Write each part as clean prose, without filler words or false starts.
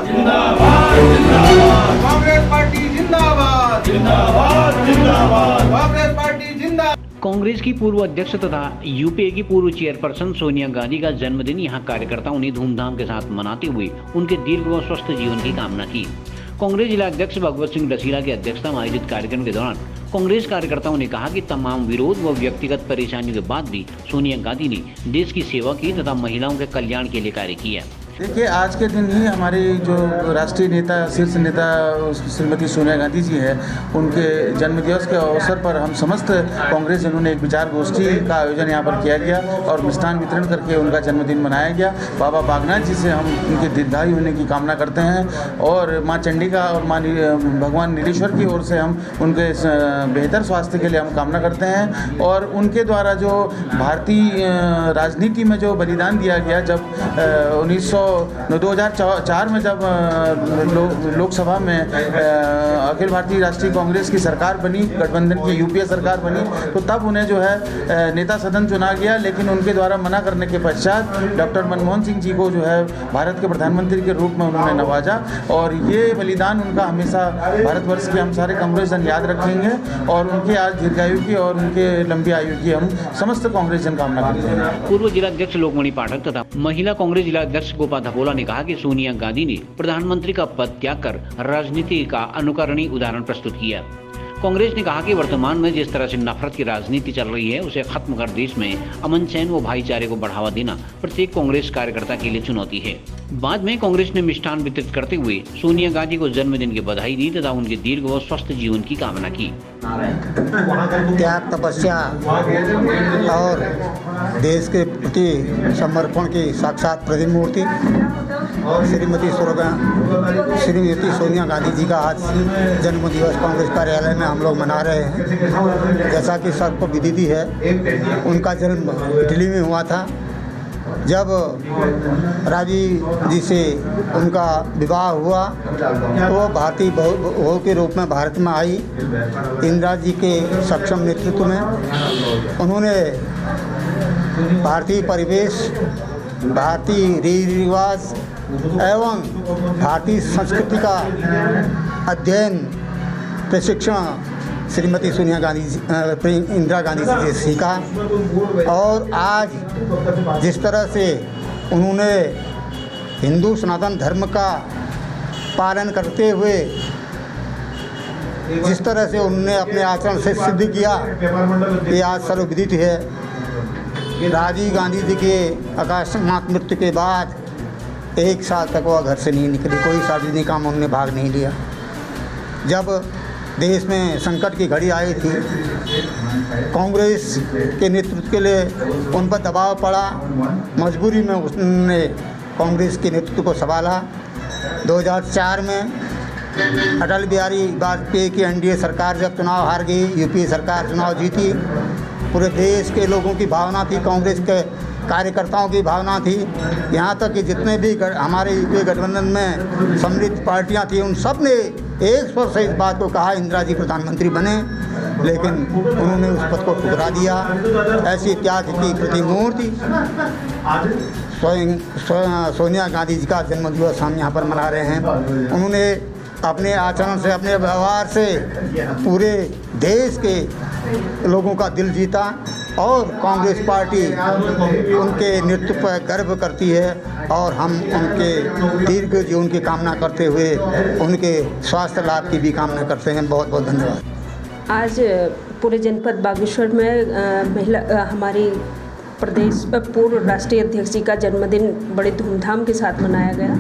जिंदाबाद जिंदाबाद जिंदाबाद कांग्रेस पार्टी जिंदाबाद जिंदाबाद जिंदाबाद कांग्रेस पार्टी जिंदाबाद। कांग्रेस की पूर्व अध्यक्ष तथा यूपीए की पूर्व चेयरपर्सन सोनिया गांधी का जन्मदिन यहां कार्यकर्ताओं ने धूमधाम के साथ मनाते हुए उनके दीर्घ व स्वस्थ जीवन की कामना की। कांग्रेस जिला अध्यक्ष भगवत सिंह डसीला की अध्यक्षता में आयोजित कार्यक्रम के दौरान कांग्रेस कार्यकर्ताओं ने कहा कि तमाम विरोध व व्यक्तिगत परेशानियों के बाद भी सोनिया गांधी ने देश की सेवा की तथा महिलाओं के कल्याण के लिए कार्य किया। देखिए, आज के दिन ही हमारी जो राष्ट्रीय नेता, शीर्ष नेता श्रीमती सोनिया गांधी जी है, उनके जन्मदिवस के अवसर पर हम समस्त कांग्रेसजनों ने एक विचार गोष्ठी का आयोजन यहाँ पर किया गया और मिष्ठान वितरण करके उनका जन्मदिन मनाया गया। बाबा बागनाथ जी से हम उनके दीर्घायु होने की कामना करते हैं और माँ चंडिका और माँ भगवान नीलेश्वर की ओर से हम उनके बेहतर स्वास्थ्य के लिए हम कामना करते हैं। और उनके द्वारा जो भारतीय राजनीति में जो बलिदान दिया गया, जब 2004 में जब लोकसभा में अखिल भारतीय राष्ट्रीय कांग्रेस की सरकार बनी, गठबंधन की यूपीए सरकार बनी, तो तब उन्हें जो है नेता सदन चुना गया, लेकिन उनके द्वारा मना करने के पश्चात डॉक्टर मनमोहन सिंह जी को जो है भारत के प्रधानमंत्री के रूप में उन्होंने नवाजा। और ये बलिदान उनका हमेशा भारतवर्ष के हम सारे कांग्रेसजन याद रखेंगे और उनके आज दीर्घायु की और उनके लंबी आयु की हम समस्त कांग्रेसजन कामना करते हैं। पूर्व जिला अध्यक्ष लोकमणि पाठक तथा महिला कांग्रेस जिला अध्यक्ष गोपा धपोला ने कहा कि सोनिया गांधी ने प्रधानमंत्री का पद त्याग कर राजनीति का अनुकरणीय उदाहरण प्रस्तुत किया। कांग्रेस ने कहा कि वर्तमान में जिस तरह से नफरत की राजनीति चल रही है, उसे खत्म कर देश में अमन चैन व भाईचारे को बढ़ावा देना प्रत्येक कांग्रेस कार्यकर्ता के लिए चुनौती है। बाद में कांग्रेस ने मिष्ठान वितरित करते हुए सोनिया गांधी को जन्मदिन की बधाई दी तथा उनके दीर्घ व स्वस्थ जीवन की कामना की। त्याग, तपस्या और देश के प्रति समर्पण की साक्षात प्रतिमूर्ति श्रीमती सोनिया गांधी जी का आज जन्मदिवस कांग्रेस कार्यालय में हम लोग मना रहे हैं। जैसा कि सबको विदित है, उनका जन्म इटली में हुआ था। जब राजीव जी से उनका विवाह हुआ तो वो भारतीय बहू के रूप में भारत में आई। इंदिरा जी के सक्षम नेतृत्व में उन्होंने भारतीय परिवेश, भारतीय रीति रिवाज एवं भारतीय संस्कृति का अध्ययन, प्रशिक्षण श्रीमती सोनिया गांधी इंदिरा गांधी जी से सीखा। और आज जिस तरह से उन्होंने हिंदू सनातन धर्म का पालन करते हुए जिस तरह से उन्होंने अपने आचरण से सिद्ध किया, ये आज सर्वविदित है। राजीव गांधी जी के अकस्मात मृत्यु के बाद 1 साल तक वह घर से नहीं निकले, कोई सार्वजनिक काम उन्होंने भाग नहीं लिया। जब देश में संकट की घड़ी आई थी, कांग्रेस के नेतृत्व के लिए उन पर दबाव पड़ा, मजबूरी में उसने कांग्रेस के नेतृत्व को संभाला। 2004 में अटल बिहारी वाजपेयी की एनडीए सरकार जब चुनाव हार गई, यूपीए सरकार चुनाव जीती, पूरे देश के लोगों की भावना थी, कांग्रेस के कार्यकर्ताओं की भावना थी, यहाँ तक कि जितने भी हमारे यूपीए गठबंधन में सम्मिलित पार्टियाँ थी, उन सब ने एक स्वर से इस बात को कहा इंदिरा जी प्रधानमंत्री बने, लेकिन उन्होंने उस पद को ठुकरा दिया। ऐसी त्याग की प्रतिमूर्ति स्वयं सोनिया गांधी जी का जन्मदिवस हम यहाँ पर मना रहे हैं। उन्होंने अपने आचरण से, अपने व्यवहार से पूरे देश के लोगों का दिल जीता और कांग्रेस पार्टी उनके नेतृत्व पर गर्व करती है और हम उनके दीर्घ जीवन की कामना करते हुए उनके स्वास्थ्य लाभ की भी कामना करते हैं। बहुत बहुत धन्यवाद। आज पूरे जनपद बागेश्वर में हमारी प्रदेश पूर्व राष्ट्रीय अध्यक्ष जी का जन्मदिन बड़े धूमधाम के साथ मनाया गया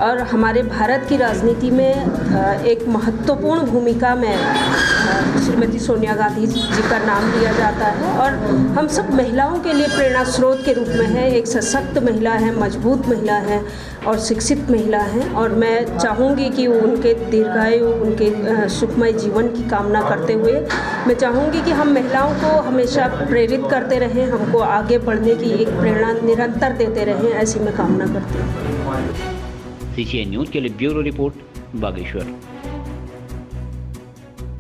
और हमारे भारत की राजनीति में एक महत्वपूर्ण भूमिका में श्रीमती सोनिया गांधी जी का नाम लिया जाता है और हम सब महिलाओं के लिए प्रेरणा स्रोत के रूप में है। एक सशक्त महिला है, मजबूत महिला है और शिक्षित महिला है और मैं चाहूँगी कि उनके दीर्घायु, उनके सुखमय जीवन की कामना करते हुए मैं चाहूँगी कि हम महिलाओं को हमेशा प्रेरित करते रहें, हमको आगे बढ़ने की एक प्रेरणा निरंतर देते रहें, ऐसी मैं कामना करती हूँ। CCN न्यूज़ के लिए ब्यूरो रिपोर्ट बागेश्वर।